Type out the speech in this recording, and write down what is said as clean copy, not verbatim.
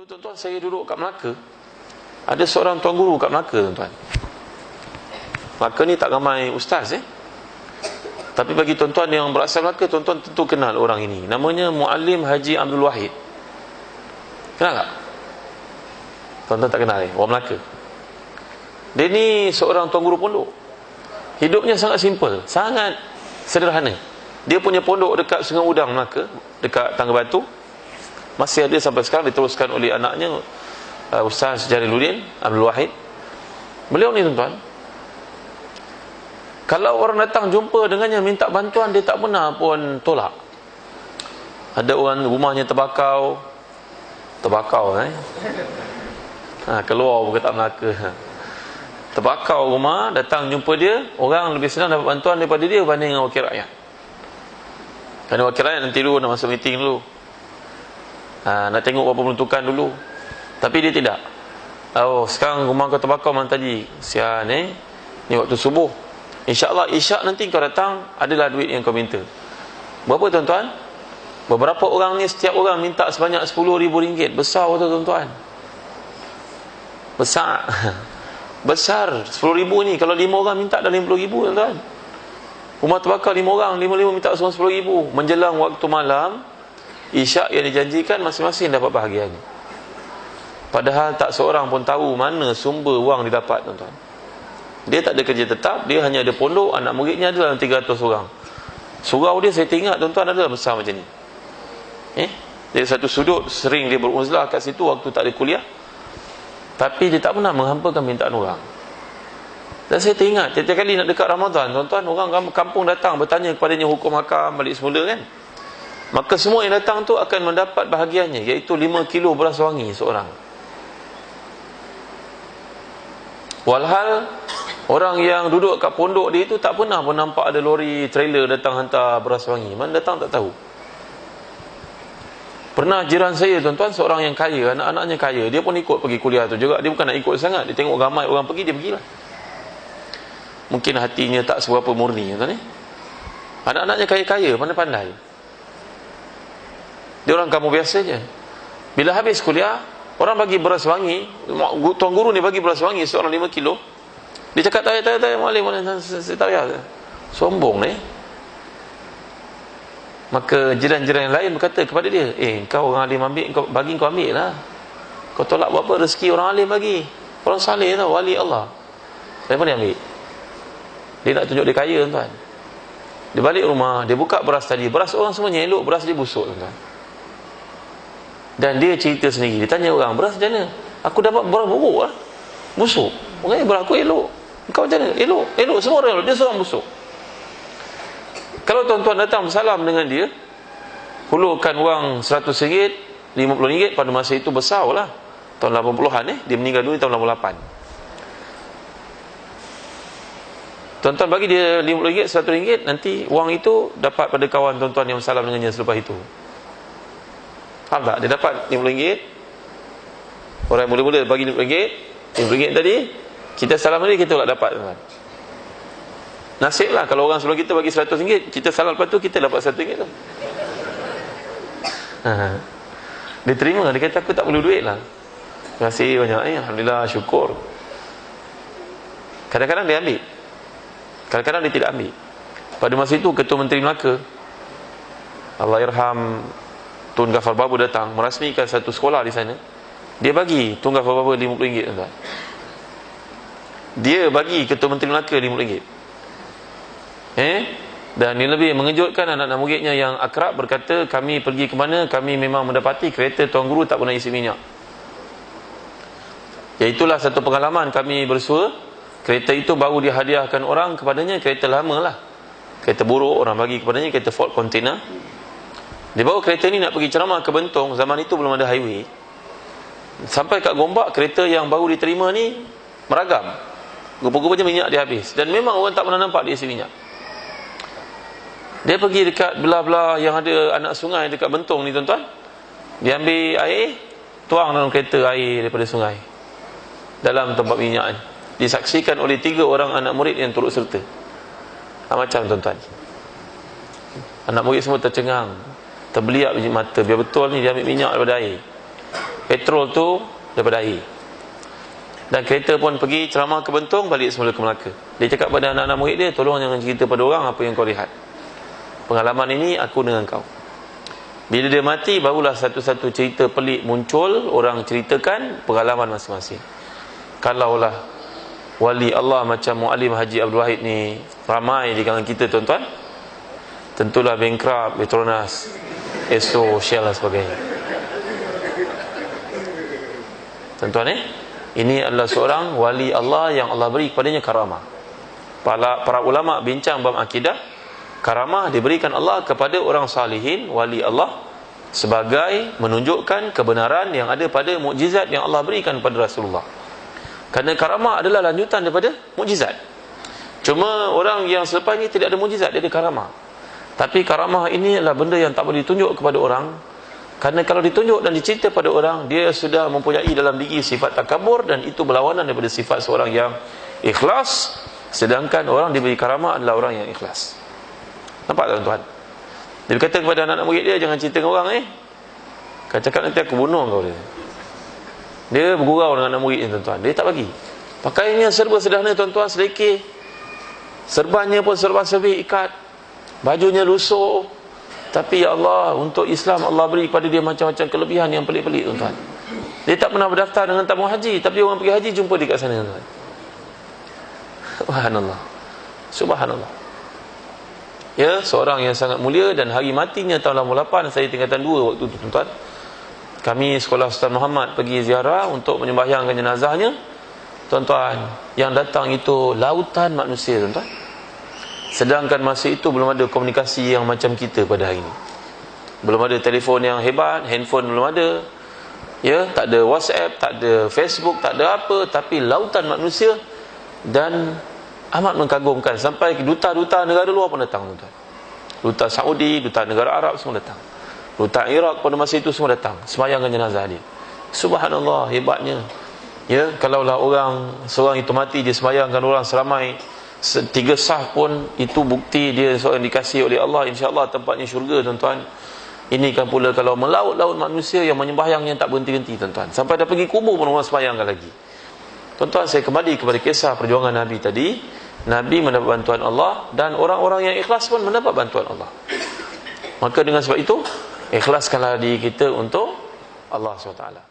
tuan-tuan, saya duduk kat Melaka. Ada seorang tuan guru kat Melaka, tuan-tuan. Melaka ni tak ramai ustaz Tapi bagi tuan-tuan yang berasal Melaka, tuan-tuan tentu kenal orang ini. Namanya Muallim Haji Abdul Wahid. Kenal tak? Tuan-tuan tak kenal orang Melaka. Dia ni seorang tuan guru pondok. Hidupnya sangat simple, sangat sederhana. Dia punya pondok dekat Sungai Udang Melaka, dekat Tangga Batu. Masih ada sampai sekarang, diteruskan oleh anaknya Ustaz Jaliluddin Abdul Wahid. Beliau ni tuan-tuan, kalau orang datang jumpa dengannya minta bantuan, dia tak pernah pun tolak. Ada orang rumahnya terbakar, keluar bukan tak Melaka. Terbakar rumah, datang jumpa dia, orang lebih senang dapat bantuan daripada dia berbanding dengan wakil rakyat. Kerana wakil rakyat nanti dulu nak masuk meeting dulu, nak tengok berapa peruntukan dulu. Tapi dia tidak. Oh, sekarang rumah kau terbakar malam tadi, sian ni waktu subuh, InsyaAllah isyak nanti kau datang, adalah duit yang kau minta. Berapa tuan-tuan? Beberapa orang ni, setiap orang minta sebanyak RM10,000. Besar betul tuan-tuan, besar. Besar. RM10,000 ni, kalau 5 orang minta dah RM50,000 tuan-tuan. Rumah terbakar 5 orang, 5 minta semua RM10,000. Menjelang waktu malam isyak yang dijanjikan, masing-masing dapat bahagiannya. Padahal tak seorang pun tahu mana sumber wang didapat tuan-tuan. Dia tak ada kerja tetap, dia hanya ada pondok, anak muridnya ada dalam 300 orang. Surau dia saya tengok tuan-tuan adalah besar macam ni. Dia satu sudut, sering dia beruzlah kat situ waktu tak ada kuliah. Tapi dia tak pernah menghampakan mintaan orang. Dan saya teringat, tiap-tiap kali nak dekat Ramadan, tuan-tuan, orang kampung datang bertanya kepadanya hukum hakam balik semula kan. Maka semua yang datang tu akan mendapat bahagiannya, iaitu 5 kilo beras wangi seorang. Walhal orang yang duduk kat pondok dia tu tak pernah pun nampak ada lori trailer datang hantar beras wangi. Mana datang tak tahu. Pernah jiran saya tuan-tuan, seorang yang kaya, anak-anaknya kaya, dia pun ikut pergi kuliah tu juga. Dia bukan nak ikut sangat, dia tengok ramai orang pergi, dia pergilah. Mungkin hatinya tak seberapa murni tuan-tuan. Anak-anaknya kaya-kaya, pandai-pandai. Dia orang kamu biasa je. Bila habis kuliah, orang bagi beras wangi, tuan guru ni bagi beras wangi seorang 5 kilo. Dia cakap tak payah malim, saya tak payah. Sombong ni. Maka jiran-jiran yang lain berkata kepada dia, kau orang alim ambil, kau bagi, kau ambil lah. Kau tolak buat apa? Rezeki orang alim bagi, orang saleh tau, wali Allah. Kenapa dia ambil? Dia nak tunjuk dia kaya tuan-tuan. Dia balik rumah, dia buka beras tadi, beras orang semuanya elok, beras dia busuk tuan-tuan. Dan dia cerita sendiri, dia tanya orang, beras macam mana? Aku dapat beras buruk lah, busuk. Orang beras aku elok, kau macam mana? Elok, semua orang elok, dia seorang busuk. Kalau tuan-tuan datang bersalam dengan dia, hulurkan wang RM100, RM50, pada masa itu besar lah, tahun 80-an dia meninggal dulu tahun 88. Tuan-tuan bagi dia RM50, RM100, nanti wang itu dapat pada kawan tuan-tuan yang bersalam dengannya selepas itu. Faham tak? Dia dapat RM50. Orang yang mula-mula bagi RM50 tadi, kita salam dia, kita tak dapat tuan-tuan. Nasib lah kalau orang sebelum kita bagi RM100, kita salam lepas tu kita dapat RM100 tu. Dia terima, dia kata aku tak perlu duit lah. Terima kasih banyak, alhamdulillah, syukur. Kadang-kadang dia ambil, kadang-kadang dia tidak ambil. Pada masa itu Ketua Menteri Melaka, Allahyarham Tun Ghaffar Babu, datang merasmikan satu sekolah di sana. Dia bagi Tun Ghaffar Babu RM50 tuan-tuan. Dia bagi Ketua Menteri Melaka RM50. Dan ini lebih mengejutkan, anak-anak muridnya yang akrab berkata, kami pergi ke mana, kami memang mendapati kereta tuan guru tak pernah isi minyak. Iaitulah satu pengalaman kami bersua. Kereta itu baru dihadiahkan orang kepadanya, kereta lama lah, kereta buruk orang bagi kepadanya, kereta Ford container. Dia bawa kereta ni nak pergi ceramah ke Bentong, zaman itu belum ada highway. Sampai kat Gombak, kereta yang baru diterima ni meragam, rupa-rupanya minyak dia habis. Dan memang orang tak pernah nampak dia isi minyak. Dia pergi dekat belah-belah yang ada anak sungai dekat Bentong ni tuan-tuan. Dia ambil air, tuang dalam kereta air daripada sungai dalam tempat minyak ni. Disaksikan oleh 3 orang anak murid yang turut serta. Macam tuan-tuan, anak murid semua tercengang, terbeliak biji mata. Biar betul ni dia ambil minyak daripada air. petrol tu daripada air. Dan kereta pun pergi ceramah ke Bentong, balik semula ke Melaka. Dia cakap pada anak-anak murid dia, tolong jangan cerita pada orang apa yang kau lihat. Pengalaman ini aku dengan kau. Bila dia mati, barulah satu-satu cerita pelik muncul, orang ceritakan pengalaman masing-masing. Kalaulah wali Allah macam Muallim Haji Abdul Wahid ni ramai di kalangan kita tuan-tuan, tentulah bankrupt, Petronas, Esso, Shell dan sebagainya. Tuan-tuan ini adalah seorang wali Allah yang Allah beri kepadanya karamah. Para ulama bincang bab akidah, karamah diberikan Allah kepada orang salihin, wali Allah, sebagai menunjukkan kebenaran yang ada pada mukjizat yang Allah berikan kepada Rasulullah. Kerana karamah adalah lanjutan daripada mukjizat. Cuma orang yang selepas ini tidak ada mukjizat, dia ada karamah. Tapi karamah ini adalah benda yang tak boleh ditunjuk kepada orang. Kerana kalau ditunjuk dan dicerita pada orang, dia sudah mempunyai dalam diri sifat takabur, dan itu berlawanan daripada sifat seorang yang ikhlas. Sedangkan orang diberi karamah adalah orang yang ikhlas. Nampak tuan-tuan? Dia berkata kepada anak-anak murid dia, jangan cerita dengan orang Kau cakap nanti aku bunuh kau dia. Dia bergurau dengan anak murid ni tuan-tuan. Dia tak bagi. Pakaiannya serba sederhana tuan-tuan, selekeh. Serbannya pun serba-serbi ikat. Bajunya lusuh. Tapi ya Allah, untuk Islam Allah beri kepada dia macam-macam kelebihan yang pelik-pelik tuan-tuan. Dia tak pernah berdaftar dengan tabung haji, tapi orang pergi haji jumpa dia kat sana tuan-tuan. Subhanallah. Subhanallah. Ya, seorang yang sangat mulia, dan hari matinya tahun 88, saya tingkatan 2 waktu tu tuan-tuan. Kami sekolah Sultan Muhammad pergi ziarah untuk menyembahyangkan jenazahnya. Tuan-tuan, yang datang itu lautan manusia tuan-tuan. Sedangkan masa itu belum ada komunikasi yang macam kita pada hari ini. Belum ada telefon yang hebat, handphone belum ada. Ya, tak ada WhatsApp, tak ada Facebook, tak ada apa, tapi lautan manusia, dan amat mengagumkan. Sampai duta-duta negara luar pun datang tuan-tuan. Duta Saudi, duta negara Arab semua datang. Duta Iraq pada masa itu semua datang sembahyangkan jenazah dia. Subhanallah, hebatnya. Ya, kalaulah seorang itu mati, dia sembahyangkan orang seramai 3 sah pun, itu bukti dia seorang dikasihi oleh Allah, insya-Allah tempatnya syurga tuan-tuan. Ini kan pula kalau melaut-laut manusia yang menyembahyang yang tak berhenti-henti tuan-tuan. Sampai dah pergi kubur pun orang sembahyangkan lagi. Tuan-tuan, saya kembali kepada kisah perjuangan Nabi tadi. Nabi mendapat bantuan Allah, dan orang-orang yang ikhlas pun mendapat bantuan Allah. Maka dengan sebab itu, ikhlaskanlah diri kita untuk Allah SWT.